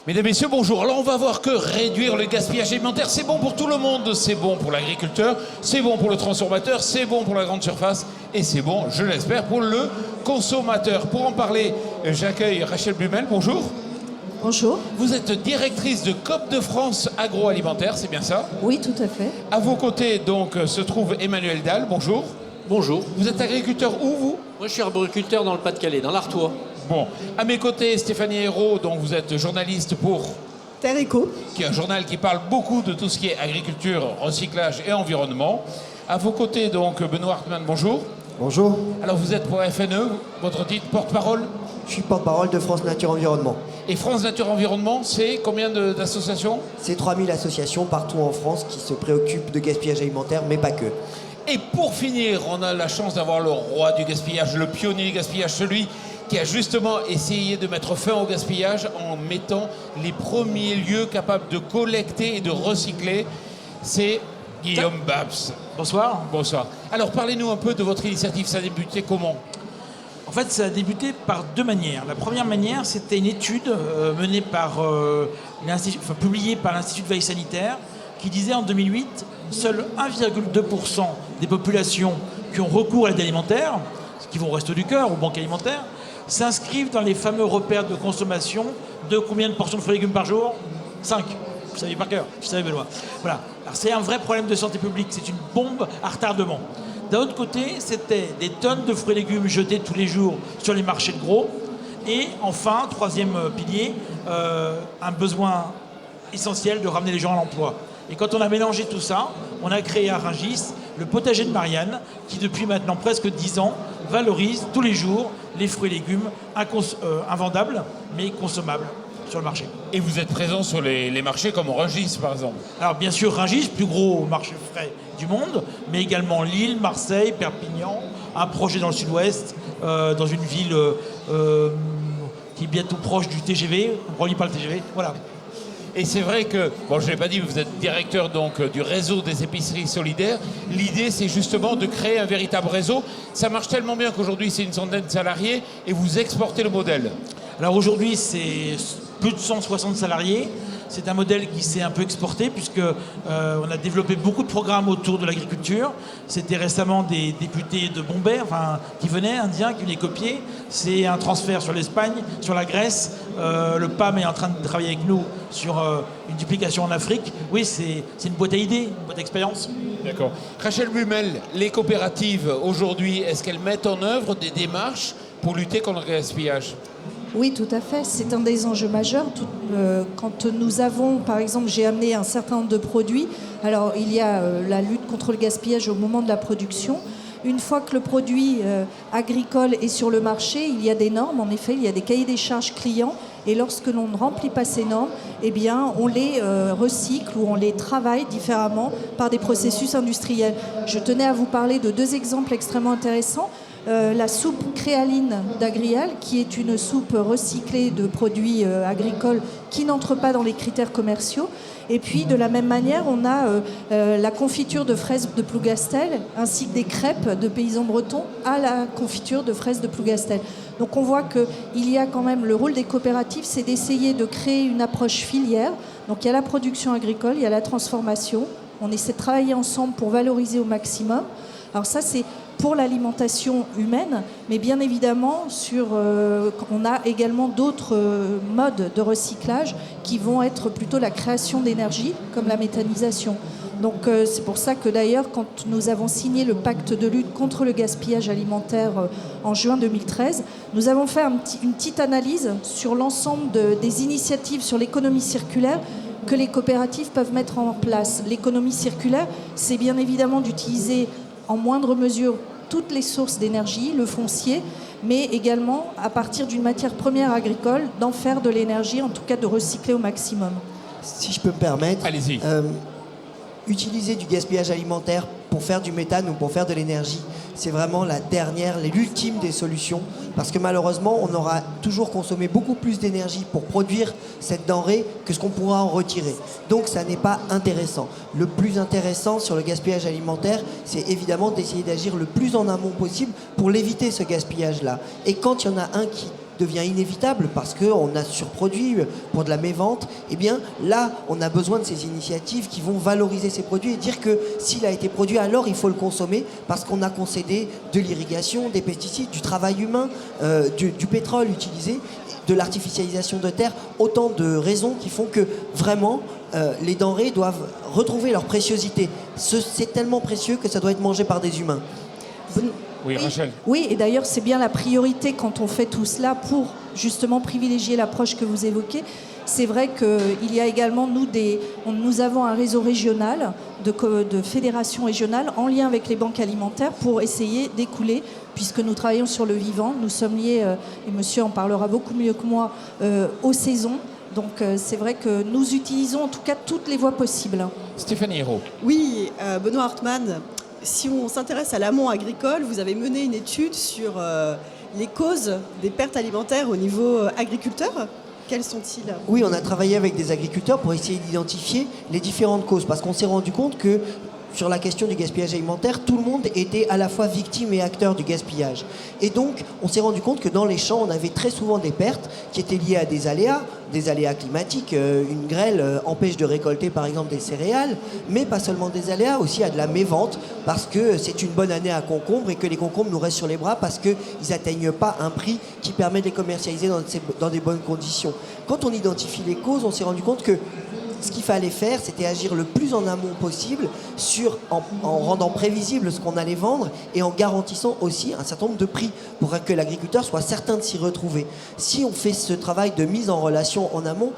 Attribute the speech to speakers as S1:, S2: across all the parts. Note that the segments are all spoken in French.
S1: Mesdames, Messieurs, bonjour. Alors on va voir que réduire le gaspillage alimentaire, c'est bon pour tout le monde. C'est bon pour l'agriculteur, c'est bon pour le transformateur, c'est bon pour la grande surface et c'est bon, je l'espère, pour le consommateur. Pour en parler, j'accueille Rachel Blumel, bonjour.
S2: Bonjour.
S1: Vous êtes directrice de COP de France agroalimentaire, c'est bien ça?
S2: Oui, tout à fait.
S1: À vos côtés, donc, se trouve Emmanuel Dalle, bonjour.
S3: Bonjour.
S1: Vous êtes agriculteur où, vous?
S3: Moi, je suis arboriculteur dans le Pas-de-Calais, dans l'Artois.
S1: Bon, à mes côtés, Stéphanie Hérault, donc vous êtes journaliste pour...
S2: Terre Éco.
S1: Qui est un journal qui parle beaucoup de tout ce qui est agriculture, recyclage et environnement. À vos côtés, donc, Benoît Hartmann, bonjour.
S4: Bonjour,
S1: Alors, vous êtes pour FNE, votre titre porte-parole.
S4: je suis porte-parole de France Nature Environnement.
S1: Et France Nature Environnement, c'est combien d'associations?
S4: C'est 3000 associations partout en France qui se préoccupent de gaspillage alimentaire, mais pas que.
S1: Et pour finir, on a la chance d'avoir le roi du gaspillage, le pionnier du gaspillage, celui qui a justement essayé de mettre fin au gaspillage en mettant les premiers lieux capables de collecter et de recycler. C'est Guillaume Babs.
S5: Bonsoir.
S1: Bonsoir. Alors, parlez-nous un peu de votre initiative. Ça a débuté comment?
S5: En fait, ça a débuté par deux manières. La première manière, c'était une étude menée par publiée par l'Institut de veille sanitaire qui disait en 2008, seuls 1,2% des populations qui ont recours à l'aide alimentaire, qui vont au Resto du Cœur ou banque alimentaire, s'inscrivent dans les fameux repères de consommation de combien de portions de fruits et légumes par jour? 5. Vous savez par cœur, je savais Benoît. Voilà. Alors c'est un vrai problème de santé publique, c'est une bombe à retardement. D'un autre côté, c'était des tonnes de fruits et légumes jetés tous les jours sur les marchés de gros. Et enfin, troisième pilier, un besoin essentiel de ramener les gens à l'emploi. Et quand on a mélangé tout ça, on a créé à Rungis le potager de Marianne, qui depuis maintenant presque 10 ans valorise tous les jours les fruits et légumes invendables, mais consommables sur le marché.
S1: Et vous êtes présent sur les marchés comme Rungis, par exemple?
S5: Alors bien sûr, Rungis, plus gros marché frais du monde, mais également Lille, Marseille, Perpignan, un projet dans le sud-ouest, dans une ville qui est bientôt proche du TGV, on ne relie pas le TGV, voilà.
S1: Et c'est vrai que, bon, je ne l'ai pas dit, vous êtes directeur donc du réseau des épiceries solidaires. L'idée, c'est justement de créer un véritable réseau. Ça marche tellement bien qu'aujourd'hui, c'est une centaine de salariés et vous exportez le modèle.
S5: Alors aujourd'hui, c'est plus de 160 salariés. C'est un modèle qui s'est un peu exporté puisque on a développé beaucoup de programmes autour de l'agriculture. C'était récemment des députés de Bombay, qui venaient, indiens, qui venaient copier. C'est un transfert sur l'Espagne, sur la Grèce. Le PAM est en train de travailler avec nous sur une duplication en Afrique. Oui, c'est une boîte à idées, une boîte à expérience.
S1: D'accord. Rachel Blumel, les coopératives aujourd'hui, est-ce qu'elles mettent en œuvre des démarches pour lutter contre le gaspillage?
S2: Oui, tout à fait. C'est un des enjeux majeurs. Quand nous avons, par exemple, j'ai amené un certain nombre de produits. Alors, il y a la lutte contre le gaspillage au moment de la production. Une fois que le produit agricole est sur le marché, il y a des normes. En effet, il y a des cahiers des charges clients. Et lorsque l'on ne remplit pas ces normes, eh bien, on les recycle ou on les travaille différemment par des processus industriels. Je tenais à vous parler de deux exemples extrêmement intéressants. La soupe créaline d'Agrial, qui est une soupe recyclée de produits agricoles qui n'entrent pas dans les critères commerciaux. Et puis, de la même manière, on a la confiture de fraises de Plougastel, ainsi que des crêpes de paysans bretons à la confiture de fraises de Plougastel. Donc, on voit qu'il y a quand même le rôle des coopératives, c'est d'essayer de créer une approche filière. Donc, il y a la production agricole, il y a la transformation. On essaie de travailler ensemble pour valoriser au maximum. Alors ça, c'est pour l'alimentation humaine, mais bien évidemment, on a également d'autres modes de recyclage qui vont être plutôt la création d'énergie, comme la méthanisation. Donc c'est pour ça que d'ailleurs, quand nous avons signé le pacte de lutte contre le gaspillage alimentaire en juin 2013, nous avons fait une petite analyse sur l'ensemble des initiatives sur l'économie circulaire que les coopératives peuvent mettre en place. L'économie circulaire, c'est bien évidemment d'utiliser en moindre mesure toutes les sources d'énergie, le foncier, mais également à partir d'une matière première agricole, d'en faire de l'énergie, en tout cas de recycler au maximum.
S4: Si je peux me permettre,
S1: Allez-y.
S4: Utiliser du gaspillage alimentaire pour faire du méthane ou pour faire de l'énergie, c'est vraiment l'ultime des solutions, parce que malheureusement, on aura toujours consommé beaucoup plus d'énergie pour produire cette denrée que ce qu'on pourra en retirer. Donc ça n'est pas intéressant. Le plus intéressant sur le gaspillage alimentaire, c'est évidemment d'essayer d'agir le plus en amont possible pour l'éviter ce gaspillage-là. Et quand il y en a un qui devient inévitable parce qu'on a surproduit pour de la mévente, eh bien là, on a besoin de ces initiatives qui vont valoriser ces produits et dire que s'il a été produit, alors il faut le consommer parce qu'on a concédé de l'irrigation, des pesticides, du travail humain, du pétrole utilisé, de l'artificialisation de terre, autant de raisons qui font que vraiment les denrées doivent retrouver leur préciosité. C'est tellement précieux que ça doit être mangé par des humains.
S1: Oui, Rachel.
S2: Oui, et d'ailleurs, c'est bien la priorité quand on fait tout cela pour justement privilégier l'approche que vous évoquez. C'est vrai qu'il y a également, nous avons un réseau régional de fédérations régionales en lien avec les banques alimentaires pour essayer d'écouler, puisque nous travaillons sur le vivant. Nous sommes liés, et monsieur en parlera beaucoup mieux que moi, aux saisons. Donc c'est vrai que nous utilisons en tout cas toutes les voies possibles.
S1: Stéphanie Hérault.
S6: Oui, Benoît Hartmann, si on s'intéresse à l'amont agricole, vous avez mené une étude sur les causes des pertes alimentaires au niveau agriculteur. Quelles sont-ils ?
S4: Oui, on a travaillé avec des agriculteurs pour essayer d'identifier les différentes causes, parce qu'on s'est rendu compte que sur la question du gaspillage alimentaire, tout le monde était à la fois victime et acteur du gaspillage. Et donc, on s'est rendu compte que dans les champs, on avait très souvent des pertes qui étaient liées à des aléas climatiques. Une grêle empêche de récolter, par exemple, des céréales, mais pas seulement des aléas, aussi à de la mévente, parce que c'est une bonne année à concombres et que les concombres nous restent sur les bras parce qu'ils n'atteignent pas un prix qui permet de les commercialiser dans des bonnes conditions. Quand on identifie les causes, on s'est rendu compte que ce qu'il fallait faire, c'était agir le plus en amont possible en rendant prévisible ce qu'on allait vendre et en garantissant aussi un certain nombre de prix pour que l'agriculteur soit certain de s'y retrouver. Si on fait ce travail de mise en relation en amont,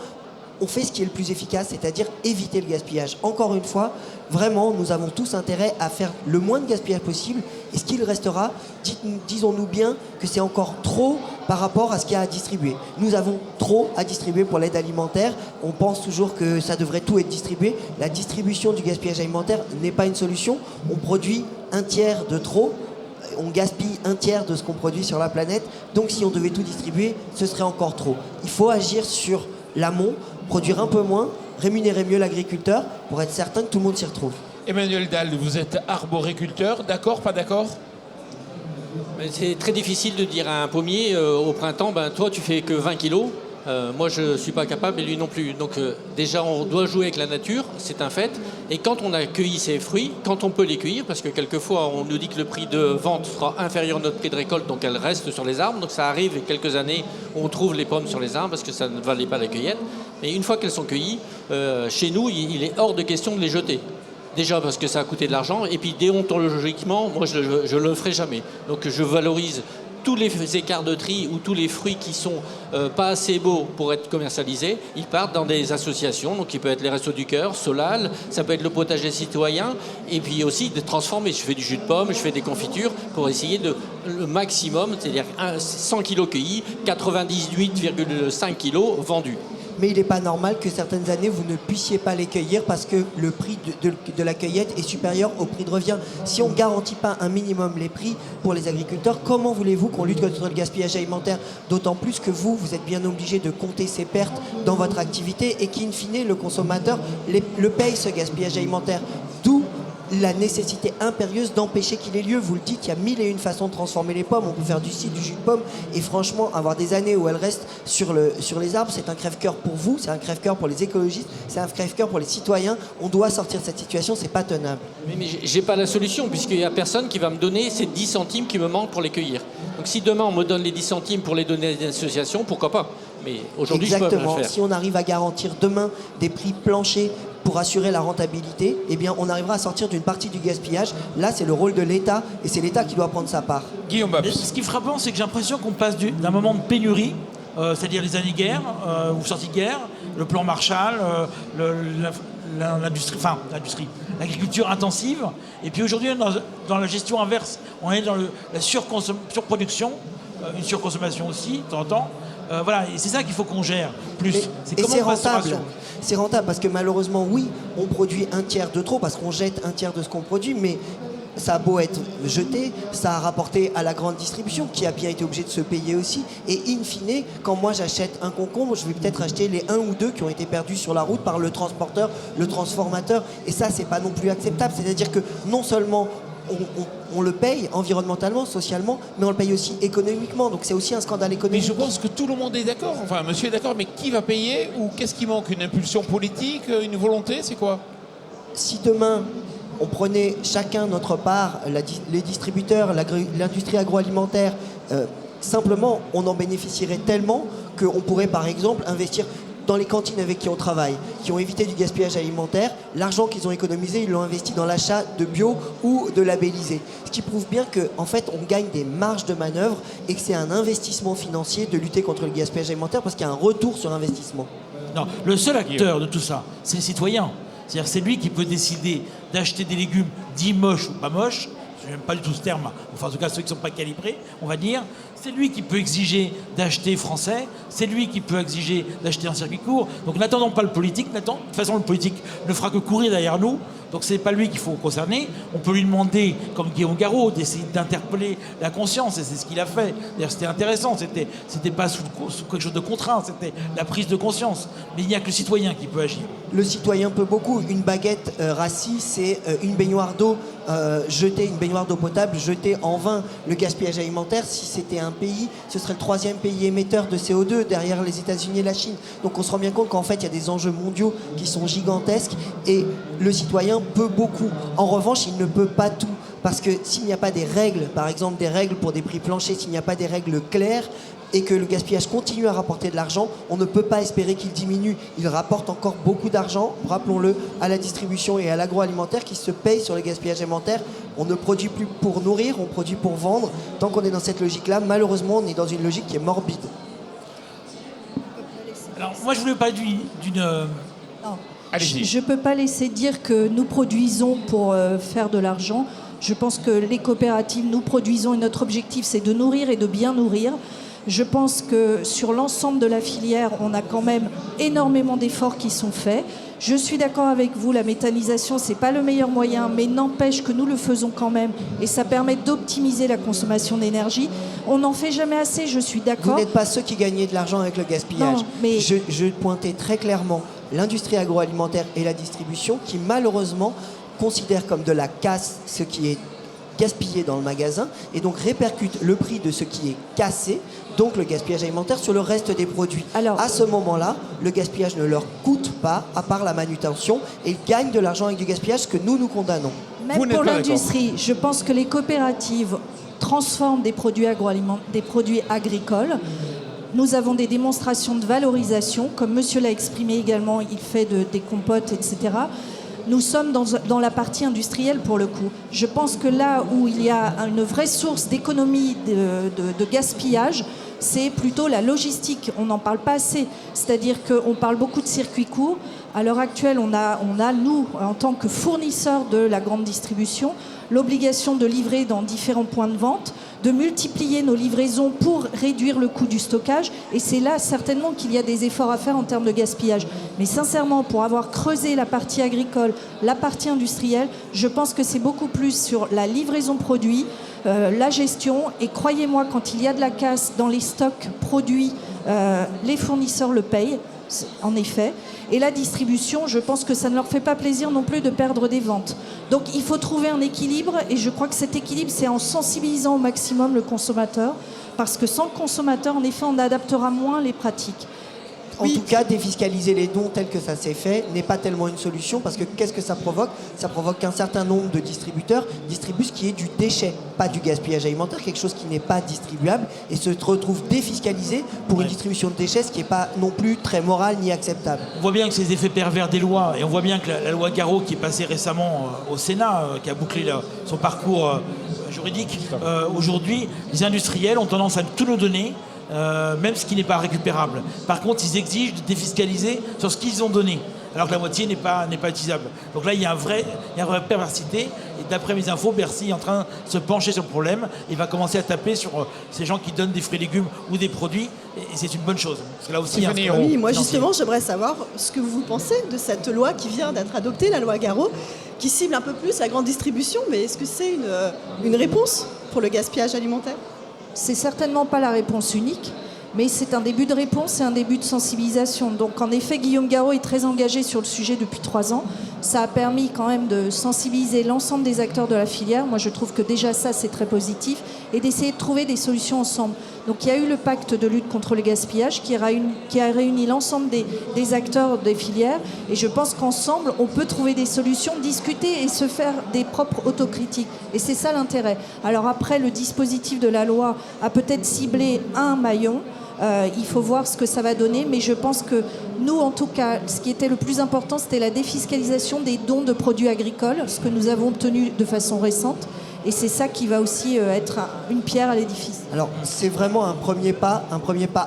S4: on fait ce qui est le plus efficace, c'est-à-dire éviter le gaspillage. Encore une fois, vraiment, nous avons tous intérêt à faire le moins de gaspillage possible. Et ce qu'il restera, disons-nous bien que c'est encore trop par rapport à ce qu'il y a à distribuer. Nous avons trop à distribuer pour l'aide alimentaire. On pense toujours que ça devrait tout être distribué. La distribution du gaspillage alimentaire n'est pas une solution. On produit un tiers de trop. On gaspille un tiers de ce qu'on produit sur la planète. Donc si on devait tout distribuer, ce serait encore trop. Il faut agir sur l'amont, produire un peu moins, rémunérer mieux l'agriculteur pour être certain que tout le monde s'y retrouve.
S1: Emmanuel Dalle, vous êtes arboriculteur, d'accord, pas d'accord ?
S3: C'est très difficile de dire à un pommier au printemps, toi tu fais que 20 kilos, moi je ne suis pas capable et lui non plus. Donc déjà on doit jouer avec la nature, c'est un fait. Et quand on a cueilli ces fruits, quand on peut les cueillir, parce que quelquefois on nous dit que le prix de vente sera inférieur à notre prix de récolte, donc elles restent sur les arbres. Donc ça arrive et quelques années on trouve les pommes sur les arbres parce que ça ne valait pas la cueillette. Mais une fois qu'elles sont cueillies, chez nous il est hors de question de les jeter. Déjà parce que ça a coûté de l'argent, et puis déontologiquement, moi je ne le ferai jamais. Donc je valorise tous les écarts de tri ou tous les fruits qui sont pas assez beaux pour être commercialisés, ils partent dans des associations, donc il peut être les Restos du Cœur, Solal, ça peut être le potager citoyen, et puis aussi de transformer. Je fais du jus de pomme, je fais des confitures pour essayer de le maximum, c'est-à-dire 100 kilos cueillis, 98,5 kilos vendus.
S4: Mais il n'est pas normal que certaines années, vous ne puissiez pas les cueillir parce que le prix de la cueillette est supérieur au prix de revient. Si on ne garantit pas un minimum les prix pour les agriculteurs, comment voulez-vous qu'on lutte contre le gaspillage alimentaire ? D'autant plus que vous êtes bien obligé de compter ces pertes dans votre activité et qu'in fine, le consommateur le paye, ce gaspillage alimentaire. D'où la nécessité impérieuse d'empêcher qu'il ait lieu. Vous le dites, il y a 1001 façons de transformer les pommes. On peut faire du cidre, du jus de pomme. Et franchement, avoir des années où elles restent sur les arbres, c'est un crève-cœur pour vous, c'est un crève-cœur pour les écologistes, c'est un crève-cœur pour les citoyens. On doit sortir de cette situation, c'est pas tenable.
S3: Mais j'ai pas la solution, puisqu'il n'y a personne qui va me donner ces 10 centimes qui me manquent pour les cueillir. Donc si demain on me donne les 10 centimes pour les donner à des associations, pourquoi pas ? Mais aujourd'hui, je peux pas le faire.
S4: Si on arrive à garantir demain des prix planchers pour assurer la rentabilité, eh bien, on arrivera à sortir d'une partie du gaspillage. Là, c'est le rôle de l'État, et c'est l'État qui doit prendre sa part.
S1: Guillaume Babs.
S5: Ce qui est frappant, c'est que j'ai l'impression qu'on passe d'un moment de pénurie, c'est-à-dire les années guerre, ou sortie de guerre, le plan Marshall, l'agriculture intensive, et puis aujourd'hui, dans la gestion inverse, on est dans la surproduction, une surconsommation aussi, de temps en temps. Voilà, et c'est ça qu'il faut qu'on gère plus.
S4: Et c'est rentable. C'est rentable parce que malheureusement, oui, on produit un tiers de trop parce qu'on jette un tiers de ce qu'on produit, mais ça a beau être jeté, ça a rapporté à la grande distribution qui a bien été obligée de se payer aussi. Et in fine, quand moi j'achète un concombre, je vais peut-être acheter les 1 ou 2 qui ont été perdus sur la route par le transporteur, le transformateur. Et ça, c'est pas non plus acceptable. C'est-à-dire que non seulement on le paye environnementalement, socialement, mais on le paye aussi économiquement. Donc c'est aussi un scandale
S1: Mais
S4: économique.
S1: je pense que tout le monde est d'accord. Enfin, monsieur est d'accord, mais qui va payer ou qu'est-ce qui manque? Une impulsion politique, une volonté, c'est quoi?
S4: Si demain, on prenait chacun notre part, les distributeurs, l'industrie agroalimentaire, simplement, on en bénéficierait tellement qu'on pourrait, par exemple, investir dans les cantines avec qui on travaille, qui ont évité du gaspillage alimentaire. L'argent qu'ils ont économisé, ils l'ont investi dans l'achat de bio ou de labellisé. Ce qui prouve bien qu'en fait, on gagne des marges de manœuvre et que c'est un investissement financier de lutter contre le gaspillage alimentaire parce qu'il y a un retour sur investissement.
S5: Non, le seul acteur de tout ça, c'est le citoyen. C'est-à-dire c'est lui qui peut décider d'acheter des légumes dits moches ou pas moches. Je n'aime pas du tout ce terme, enfin en tout cas ceux qui ne sont pas calibrés, on va dire. C'est lui qui peut exiger d'acheter français, c'est lui qui peut exiger d'acheter en circuit court. Donc n'attendons pas le politique, de toute façon le politique ne fera que courir derrière nous. Donc c'est pas lui qu'il faut concerner. On peut lui demander, comme Guillaume Garot, d'essayer d'interpeller la conscience, et c'est ce qu'il a fait. D'ailleurs c'était intéressant, c'était pas sous quelque chose de contraint, c'était la prise de conscience. Mais il n'y a que le citoyen qui peut agir.
S4: Le citoyen peut beaucoup. Une baguette rassis, c'est une baignoire d'eau jetée, une baignoire d'eau potable jetée en vain. Le gaspillage alimentaire, si c'était un pays, ce serait le 3e pays émetteur de CO2 derrière les États-Unis et la Chine. Donc on se rend bien compte qu'en fait, il y a des enjeux mondiaux qui sont gigantesques et le citoyen peut beaucoup. En revanche, il ne peut pas tout. Parce que s'il n'y a pas des règles, par exemple des règles pour des prix planchers, s'il n'y a pas des règles claires, et que le gaspillage continue à rapporter de l'argent, on ne peut pas espérer qu'il diminue. Il rapporte encore beaucoup d'argent, rappelons-le, à la distribution et à l'agroalimentaire qui se paye sur le gaspillage alimentaire. On ne produit plus pour nourrir, on produit pour vendre. Tant qu'on est dans cette logique-là, malheureusement, on est dans une logique qui est morbide.
S5: Alors moi je voulais parler d'une...
S2: Non.
S1: Allez-y.
S2: Je ne peux pas laisser dire que nous produisons pour faire de l'argent. Je pense que les coopératives, nous produisons et notre objectif, c'est de nourrir et de bien nourrir. Je pense que sur l'ensemble de la filière, on a quand même énormément d'efforts qui sont faits. Je suis d'accord avec vous, la méthanisation, ce n'est pas le meilleur moyen, mais n'empêche que nous le faisons quand même. Et ça permet d'optimiser la consommation d'énergie. On n'en fait jamais assez, je suis d'accord.
S4: Vous n'êtes pas ceux qui gagnaient de l'argent avec le gaspillage.
S2: Non, mais...
S4: Je pointais très clairement l'industrie agroalimentaire et la distribution qui malheureusement considèrent comme de la casse ce qui est gaspillé dans le magasin et donc répercute le prix de ce qui est cassé, donc le gaspillage alimentaire, sur le reste des produits.
S2: Alors,
S4: à ce moment-là, le gaspillage ne leur coûte pas, à part la manutention, et ils gagnent de l'argent avec du gaspillage que nous condamnons.
S2: même
S1: Vous n'êtes
S2: pour
S1: pas
S2: l'industrie, je pense que les coopératives transforment des produits agroalimentaires, des produits agricoles. Nous avons des démonstrations de valorisation, comme monsieur l'a exprimé également, il fait des compotes, etc. Nous sommes dans la partie industrielle pour le coup. Je pense que là où il y a une vraie source d'économie de gaspillage, c'est plutôt la logistique. On n'en parle pas assez. C'est-à-dire qu'on parle beaucoup de circuits courts. À l'heure actuelle, on a, nous, en tant que fournisseurs de la grande distribution, l'obligation de livrer dans différents points de vente, de multiplier nos livraisons pour réduire le coût du stockage. Et c'est là certainement qu'il y a des efforts à faire en termes de gaspillage. Mais sincèrement, pour avoir creusé la partie agricole, la partie industrielle, je pense que c'est beaucoup plus sur la livraison produit, la gestion. Et croyez-moi, quand il y a de la casse dans les stocks produits, les fournisseurs le payent, en effet. Et la distribution, je pense que ça ne leur fait pas plaisir non plus de perdre des ventes. Donc il faut trouver un équilibre, et je crois que cet équilibre, c'est en sensibilisant au maximum le consommateur, parce que sans le consommateur, en effet, on adaptera moins les pratiques.
S4: En tout cas, défiscaliser les dons tel que ça s'est fait n'est pas tellement une solution, parce que qu'est-ce que ça provoque? Ça provoque qu'un certain nombre de distributeurs distribuent ce qui est du déchet, pas du gaspillage alimentaire, quelque chose qui n'est pas distribuable, et se retrouve défiscalisé pour une distribution de déchets, ce qui n'est pas non plus très moral ni acceptable.
S5: On voit bien que ces effets pervers des lois, et on voit bien que la loi Garot qui est passée récemment au Sénat, qui a bouclé son parcours juridique, aujourd'hui, les industriels ont tendance à tout nous donner, même ce qui n'est pas récupérable. Par contre, ils exigent de défiscaliser sur ce qu'ils ont donné, alors que la moitié n'est pas utilisable. Donc là, il y a une vraie perversité. Et d'après mes infos, Bercy est en train de se pencher sur le problème et va commencer à taper sur ces gens qui donnent des fruits et légumes ou des produits. Et c'est une bonne chose. Parce que là aussi, il y a un problème
S6: Oui, moi
S5: financier.
S6: justement, j'aimerais savoir ce que vous pensez de cette loi qui vient d'être adoptée, la loi Garot, qui cible un peu plus la grande distribution. Mais est-ce que c'est une réponse pour le gaspillage alimentaire?
S2: C'est certainement pas la réponse unique, mais c'est un début de réponse et un début de sensibilisation. Donc en effet, Guillaume Garot est très engagé sur le sujet depuis 3 ans. Ça a permis quand même de sensibiliser l'ensemble des acteurs de la filière. Moi, je trouve que déjà ça, c'est très positif. Et d'essayer de trouver des solutions ensemble. Donc il y a eu le pacte de lutte contre le gaspillage qui a réuni l'ensemble des acteurs des filières. Et je pense qu'ensemble, on peut trouver des solutions, discuter et se faire des propres autocritiques. Et c'est ça l'intérêt. Alors après, le dispositif de la loi a peut-être ciblé un maillon. Il faut voir ce que ça va donner, mais je pense que nous, en tout cas, ce qui était le plus important, c'était la défiscalisation des dons de produits agricoles, ce que nous avons obtenu de façon récente. Et c'est ça qui va aussi être une pierre à l'édifice.
S4: Alors, c'est vraiment un premier pas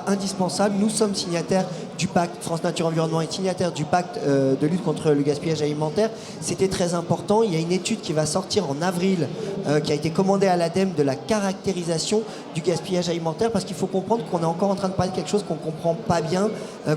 S4: indispensable. Nous sommes signataires du pacte, France Nature Environnement est signataire du pacte de lutte contre le gaspillage alimentaire. C'était très important. Il y a une étude qui va sortir en avril, qui a été commandée à l'ADEME, de la caractérisation du gaspillage alimentaire, parce qu'il faut comprendre qu'on est encore en train de parler de quelque chose qu'on ne comprend pas bien.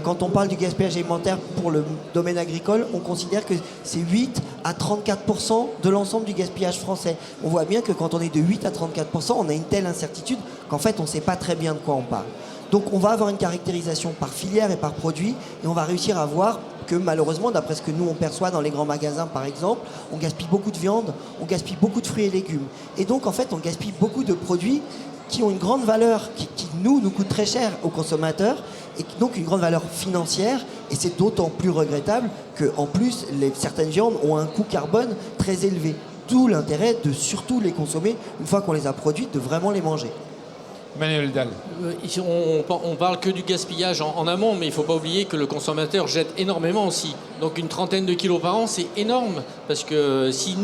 S4: Quand on parle du gaspillage alimentaire pour le domaine agricole, on considère que c'est 8 à 34% de l'ensemble du gaspillage français. On voit bien que quand on est de 8 à 34%, on a une telle incertitude qu'en fait, on ne sait pas très bien de quoi on parle. Donc on va avoir une caractérisation par filière et par produit, et on va réussir à voir que malheureusement, d'après ce que nous on perçoit dans les grands magasins par exemple, on gaspille beaucoup de viande, on gaspille beaucoup de fruits et légumes. Et donc en fait, on gaspille beaucoup de produits qui ont une grande valeur, qui nous coûtent très cher aux consommateurs, et donc une grande valeur financière, et c'est d'autant plus regrettable qu'en plus, certaines viandes ont un coût carbone très élevé. D'où l'intérêt de surtout les consommer une fois qu'on les a produites, de vraiment les manger.
S1: Manuel Dalle.
S3: Ici, on parle que du gaspillage en amont, mais il ne faut pas oublier que le consommateur jette énormément aussi. Donc une trentaine de kilos par an, c'est énorme. Parce que si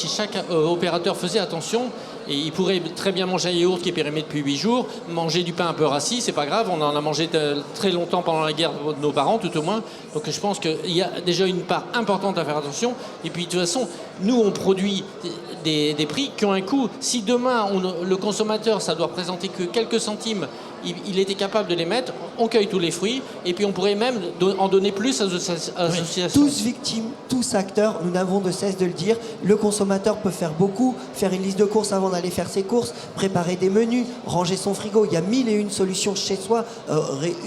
S3: chaque opérateur faisait attention, et il pourrait très bien manger un yaourt qui est périmé depuis 8 jours, manger du pain un peu rassis, c'est pas grave, on en a mangé très longtemps pendant la guerre de nos parents, tout au moins. Donc je pense qu'il y a déjà une part importante à faire attention. Et puis de toute façon, nous on produit des prix qui ont un coût. Si demain le consommateur, ça doit représenter que quelques centimes, il était capable de les mettre, on cueille tous les fruits, et puis on pourrait même en donner plus aux associations.
S4: Tous victimes, tous acteurs, nous n'avons de cesse de le dire, le consommateur peut faire beaucoup, faire une liste de courses avant d'aller faire ses courses, préparer des menus, ranger son frigo, il y a 1001 solutions chez soi,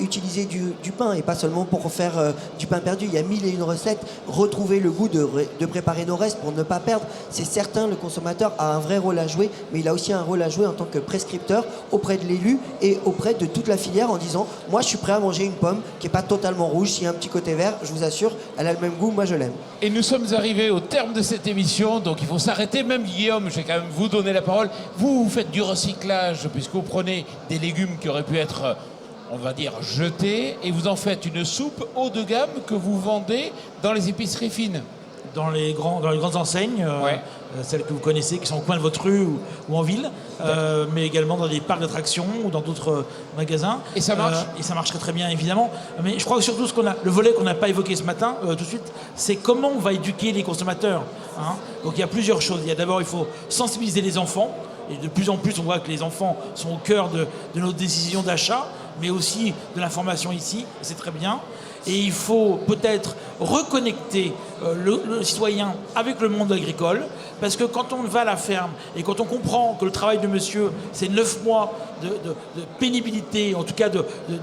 S4: utiliser du pain, et pas seulement pour faire du pain perdu, il y a 1001 recettes, retrouver le goût de préparer nos restes pour ne pas perdre. C'est certain, le consommateur a un vrai rôle à jouer, mais il a aussi un rôle à jouer en tant que prescripteur auprès de l'élu et auprès de toute la filière, en disant moi je suis prêt à manger une pomme qui n'est pas totalement rouge, s'il y a un petit côté vert, je vous assure, elle a le même goût, moi je l'aime.
S1: Et nous sommes arrivés au terme de cette émission, donc il faut s'arrêter. Même Guillaume, je vais quand même vous donner la parole. Vous faites du recyclage, puisque vous prenez des légumes qui auraient pu être, on va dire, jetés, et vous en faites une soupe haut de gamme que vous vendez dans les épiceries fines.
S5: Dans les grandes enseignes, celles que vous connaissez, qui sont au coin de votre rue ou en ville, mais également dans des parcs d'attractions ou dans d'autres magasins.
S1: Et ça marche
S5: et ça marche très très bien, évidemment. Mais je crois que surtout, le volet qu'on n'a pas évoqué ce matin, tout de suite, c'est comment on va éduquer les consommateurs. Hein. Donc il y a plusieurs choses. D'abord, il faut sensibiliser les enfants. Et de plus en plus, on voit que les enfants sont au cœur de nos décisions d'achat, mais aussi de l'information ici. C'est très bien. Et il faut peut-être reconnecter le citoyen avec le monde agricole, parce que quand on va à la ferme et quand on comprend que le travail de monsieur, c'est 9 mois de pénibilité, en tout cas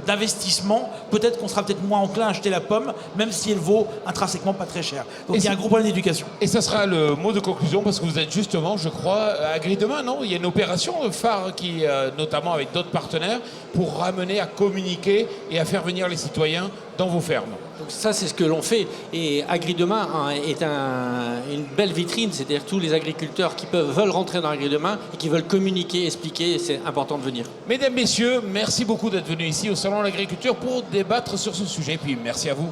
S5: d'investissement, peut-être qu'on sera peut-être moins enclin à acheter la pomme, même si elle vaut intrinsèquement pas très cher. Donc il y a un gros problème d'éducation.
S1: Et ça sera le mot de conclusion, parce que vous êtes justement, je crois, à Gris-Demain, non? Il y a une opération phare qui, notamment avec d'autres partenaires, pour ramener à communiquer et à faire venir les citoyens dans vos fermes.
S3: Donc ça, c'est ce que l'on fait. Et Agri-Demain est une belle vitrine, c'est-à-dire tous les agriculteurs qui veulent rentrer dans Agri-Demain et qui veulent communiquer, expliquer, c'est important de venir.
S1: Mesdames, Messieurs, merci beaucoup d'être venus ici au Salon de l'Agriculture pour débattre sur ce sujet. Puis merci à vous.